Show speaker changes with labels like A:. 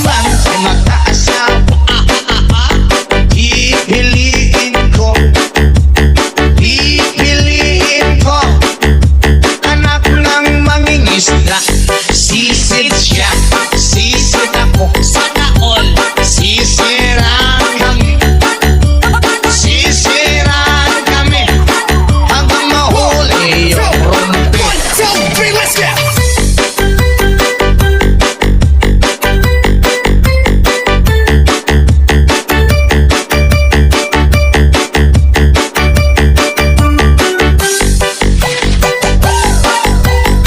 A: man ay magkaasawa, pipiliin ko anak ng mangingisda. Sisid siya, sisid ako, sana all sisiraan kami hanggang mahuli yung rumpi.
B: 1, 2, 3, let's go!